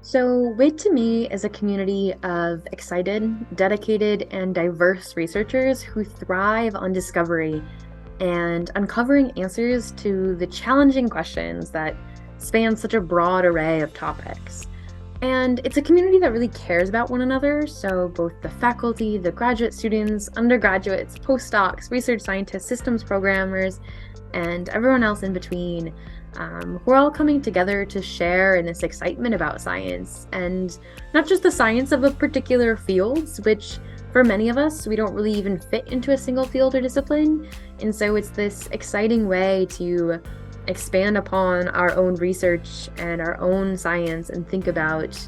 So, WID to me is a community of excited, dedicated, and diverse researchers who thrive on discovery and uncovering answers to the challenging questions that span such a broad array of topics. And it's a community that really cares about one another. So, both the faculty, the graduate students, undergraduates, postdocs, research scientists, systems programmers, and everyone else in between. We're all coming together to share in this excitement about science, and not just the science of a particular fields, which for many of us, we don't really even fit into a single field or discipline. And so it's this exciting way to expand upon our own research and our own science and think about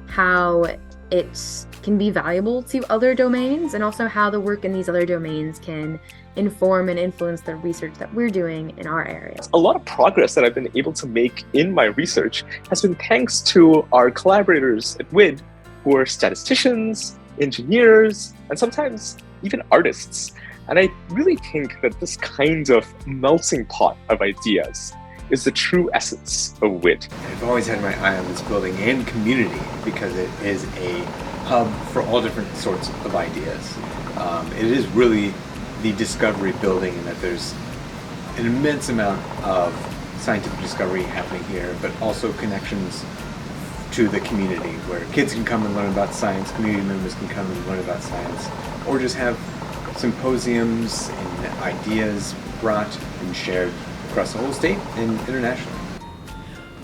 how it can be valuable to other domains, and also how the work in these other domains can inform and influence the research that we're doing in our area. A lot of progress that I've been able to make in my research has been thanks to our collaborators at WID, who are statisticians, engineers, and sometimes even artists. And I really think that this kind of melting pot of ideas is the true essence of WID. I've always had my eye on this building and community because it is a hub for all different sorts of ideas. It is really the discovery building, in that there's an immense amount of scientific discovery happening here, but also connections to the community where kids can come and learn about science, community members can come and learn about science, or just have symposiums and ideas brought and shared across the whole state and internationally.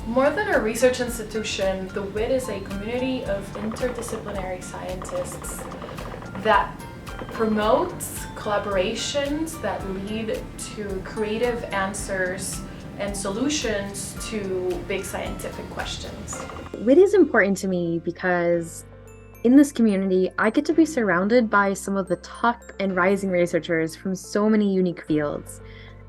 More than a research institution, the WID is a community of interdisciplinary scientists that promotes collaborations that lead to creative answers and solutions to big scientific questions. WID is important to me because in this community, I get to be surrounded by some of the top and rising researchers from so many unique fields.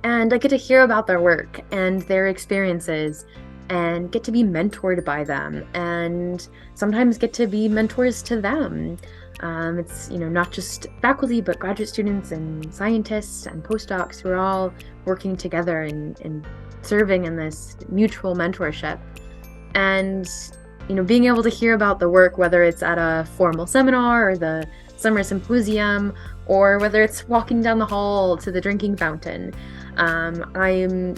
And I get to hear about their work and their experiences and get to be mentored by them, and sometimes get to be mentors to them. It's not just faculty, but graduate students and scientists and postdocs who are all working together and serving in this mutual mentorship. And being able to hear about the work, whether it's at a formal seminar or the summer symposium, or whether it's walking down the hall to the drinking fountain, I'm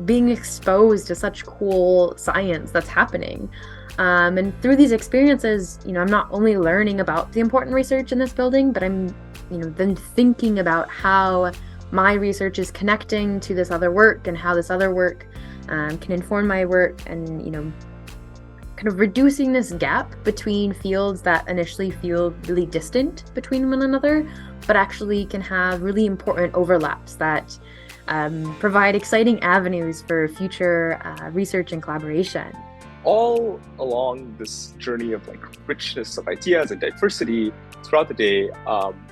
being exposed to such cool science that's happening. And through these experiences, I'm not only learning about the important research in this building, but I'm, then thinking about how my research is connecting to this other work, and how this other work can inform my work, and, kind of reducing this gap between fields that initially feel really distant between one another, but actually can have really important overlaps that provide exciting avenues for future research and collaboration. All along this journey of richness of ideas and diversity throughout the day,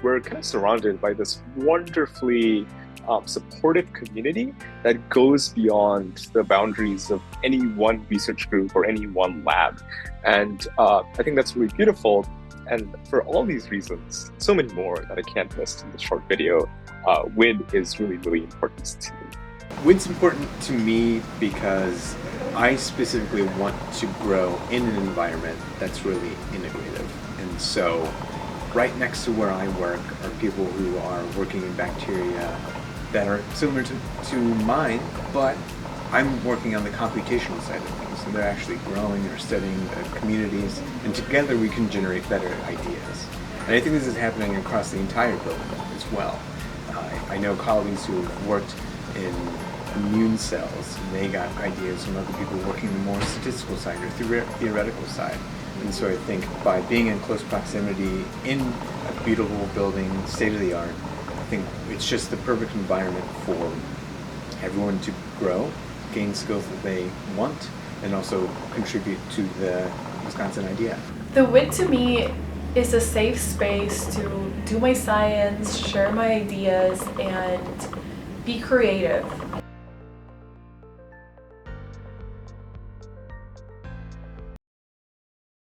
we're kind of surrounded by this wonderfully supportive community that goes beyond the boundaries of any one research group or any one lab. And I think that's really beautiful. And for all these reasons, so many more that I can't list in this short video, WID is really, really important to me. WID's important to me because I specifically want to grow in an environment that's really integrative. And so right next to where I work are people who are working in bacteria that are similar to mine, but I'm working on the computational side of things, and they're actually growing or studying communities, and together we can generate better ideas. And I think this is happening across the entire building as well. I know colleagues who have worked in immune cells, and they got ideas from other people working the more statistical side or theoretical side. And so I think by being in close proximity in a beautiful building, state-of-the-art, I think it's just the perfect environment for everyone to grow, gain skills that they want, and also contribute to the Wisconsin idea. The WID to me is a safe space to do my science, share my ideas, and be creative.